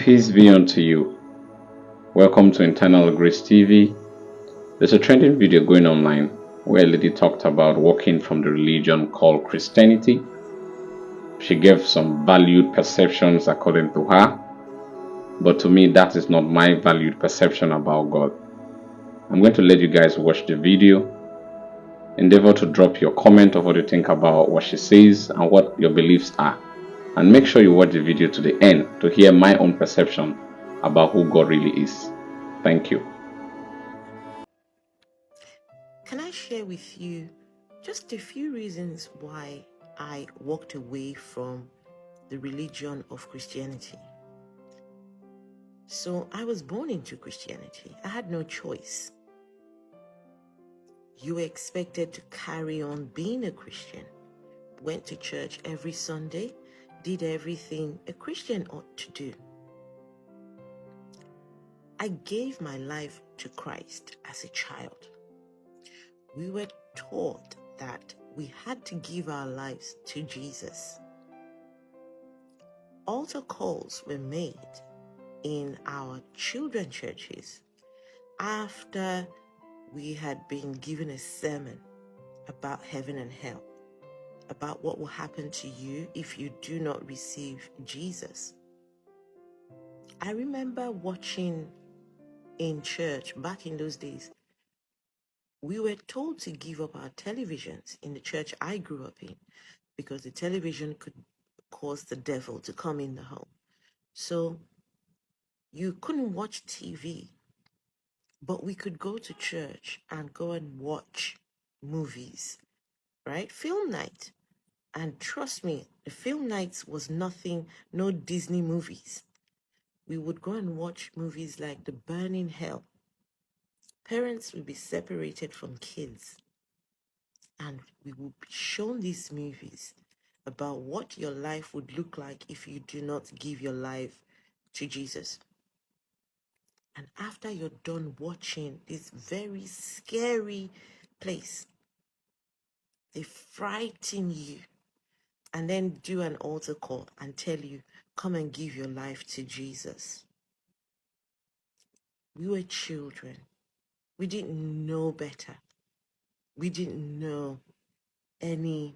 Peace be unto you. Welcome to Internal Grace TV. There's a trending video going online where a lady talked about walking from the religion called Christianity. She gave some valued perceptions according to her, but to me, that is not my valued perception about God. I'm going to let you guys watch the video. Endeavor to drop your comment of what you think about what she says and what your beliefs are. And make sure you watch the video to the end to hear my own perception about who God really is. Thank you. Can I share with you just a few reasons why I walked away from the religion of Christianity? So I was born into Christianity. I had no choice. You were expected to carry on being a Christian. Went to church every Sunday, did everything a Christian ought to do. I gave my life to Christ as a child. We were taught that we had to give our lives to Jesus. Altar calls were made in our children churches after we had been given a sermon about heaven and hell, about what will happen to you if you do not receive Jesus. I remember watching in church back in those days. We were told to give up our televisions in the church I grew up in because the television could cause the devil to come in the home. So you couldn't watch TV, but we could go to church and go and watch movies, right? Film night. And trust me, the film nights was nothing, no Disney movies. We would go and watch movies like The Burning Hell. Parents would be separated from kids, and we would be shown these movies about what your life would look like if you do not give your life to Jesus. And after you're done watching this very scary place, they frighten you and then do an altar call and tell you, come and give your life to Jesus. We were children. We didn't know better. We didn't know we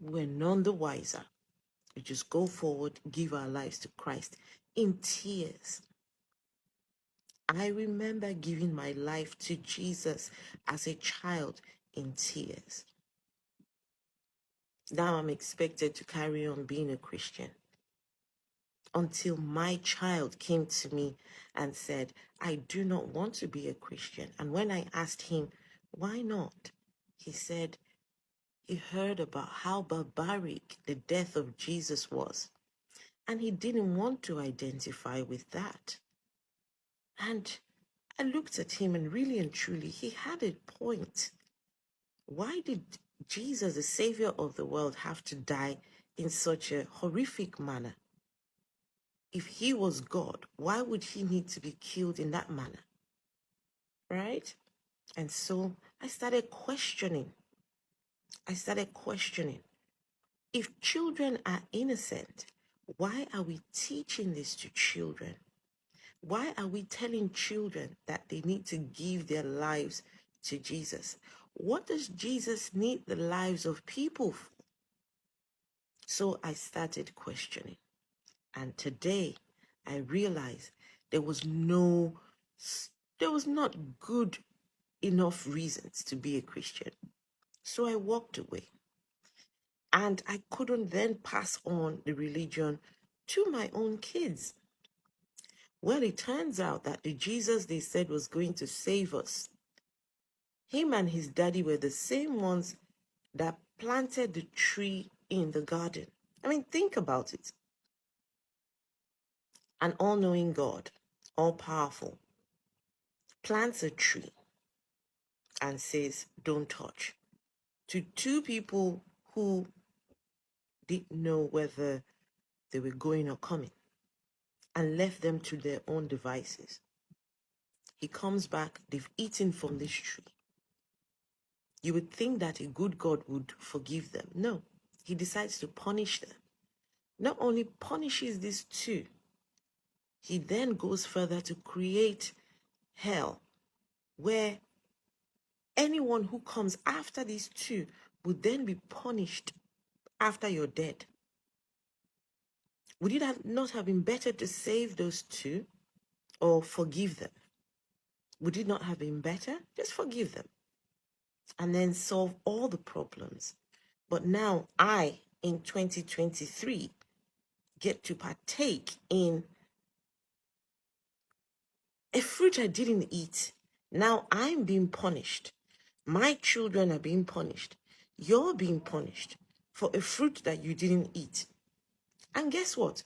were none the wiser. We just go forward, give our lives to Christ in tears. I remember giving my life to Jesus as a child in tears. Now I'm expected to carry on being a Christian until my child came to me and said, I do not want to be a Christian. And when I asked him, why not? He said he heard about how barbaric the death of Jesus was, and he didn't want to identify with that. And I looked at him, and really and truly, he had a point. Why did Jesus, the Savior of the world, have to die in such a horrific manner? If he was God, why would he need to be killed in that manner? Right? And so I started questioning. If children are innocent, why are we teaching this to children? Why are we telling children that they need to give their lives to Jesus? What does Jesus need the lives of people for? So I started questioning. And today I realized there was not good enough reasons to be a Christian. So I walked away. And I couldn't then pass on the religion to my own kids. Well, it turns out that the Jesus they said was going to save us, him and his daddy were the same ones that planted the tree in the garden. I mean, think about it. An all-knowing God, all-powerful, plants a tree and says, don't touch, to two people who didn't know whether they were going or coming, and left them to their own devices. He comes back, they've eaten from this tree. You would think that a good God would forgive them. No, he decides to punish them. Not only punishes these two, he then goes further to create hell, where anyone who comes after these two would then be punished after you're dead. Would it not have been better to save those two or forgive them? Would it not have been better? Just forgive them and then solve all the problems. But now I, in 2023, get to partake in a fruit I didn't eat. Now I'm being punished. My children are being punished. You're being punished for a fruit that you didn't eat. And guess what?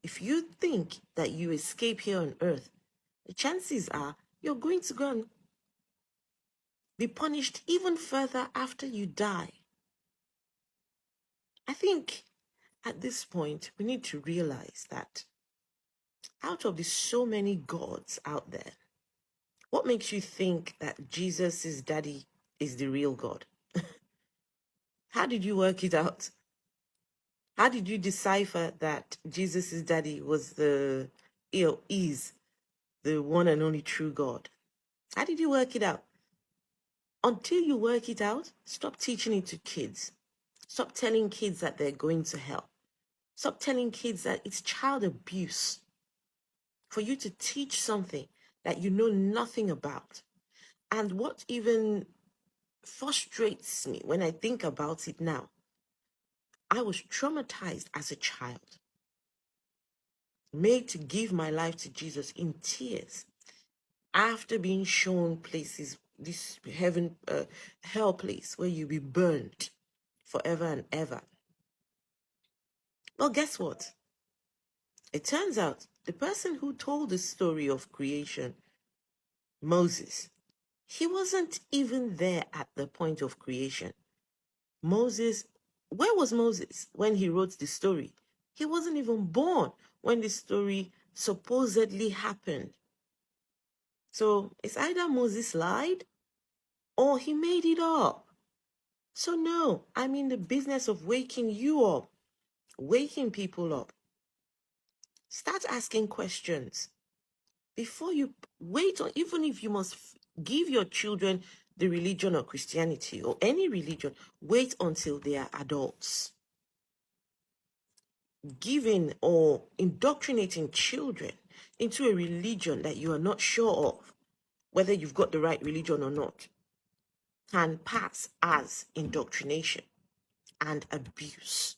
If you think that you escape here on earth, the chances are you're going to go and be punished even further after you die. I think at this point, we need to realize that out of the so many gods out there, what makes you think that Jesus' daddy is the real God? How did you work it out? How did you decipher that Jesus' daddy was is the one and only true God? How did you work it out? Until you work it out, stop teaching it to kids. Stop telling kids that they're going to hell. Stop telling kids that it's child abuse for you to teach something that you know nothing about. And what even frustrates me when I think about it now, I was traumatized as a child, made to give my life to Jesus in tears after being shown places, this hell place where you'll be burned forever and ever. Well, guess what? It turns out the person who told the story of creation, Moses, he wasn't even there at the point of creation. Moses, where was Moses when he wrote the story? He wasn't even born when the story supposedly happened. So it's either Moses lied or he made it up. So no, I'm in the business of waking you up, waking people up. Start asking questions before you wait on, even if you must give your children the religion of Christianity or any religion, wait until they are adults. Giving or indoctrinating children into a religion that you are not sure of, whether you've got the right religion or not, can pass as indoctrination and abuse.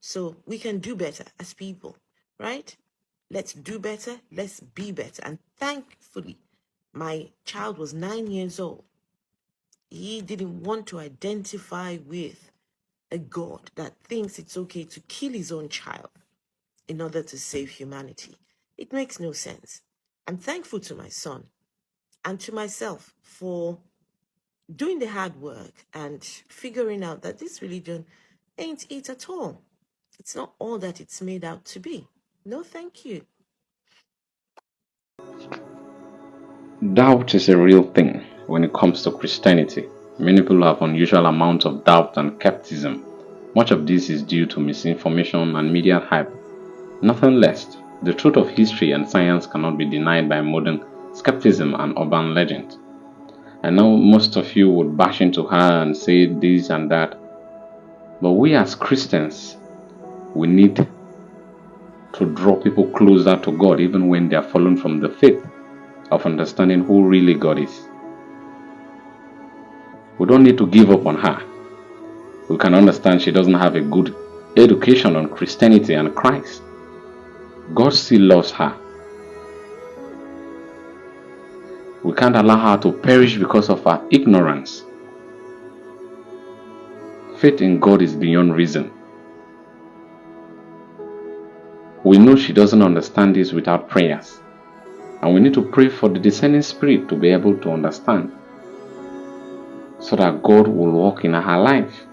So we can do better as people, right? Let's do better. Let's be better. And thankfully, my child was 9 years old. He didn't want to identify with a God that thinks it's okay to kill his own child in order to save humanity. It makes no sense. I'm thankful to my son and to myself for doing the hard work and figuring out that this religion ain't it at all. It's not all that it's made out to be. No, thank you. Doubt is a real thing when it comes to Christianity. Many people have unusual amounts of doubt and skepticism. Much of this is due to misinformation and media hype. Nothing less, the truth of history and science cannot be denied by modern skepticism and urban legend. I know most of you would bash into her and say this and that, but we as Christians, we need to draw people closer to God even when they are fallen from the faith of understanding who really God is. We don't need to give up on her. We can understand she doesn't have a good education on Christianity and Christ. God still loves her. We can't allow her to perish because of her ignorance. Faith in God is beyond reason. We know she doesn't understand this without prayers. And we need to pray for the discerning spirit to be able to understand, so that God will work in her life.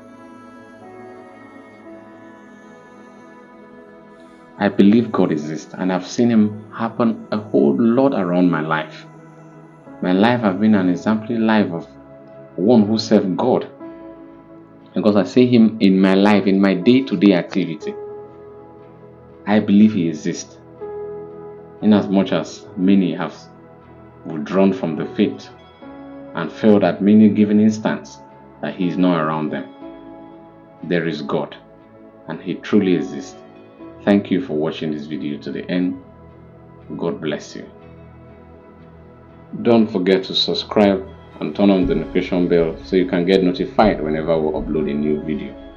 I believe God exists, and I've seen Him happen a whole lot around my life. My life has been an exemplary life of one who served God, because I see Him in my life, in my day-to-day activity. I believe He exists. inasmuch as many have withdrawn from the faith and felt at many given instance that He is not around them. There is God, and He truly exists. Thank you for watching this video to the end. God bless you. Don't forget to subscribe and turn on the notification bell so you can get notified whenever we upload a new video.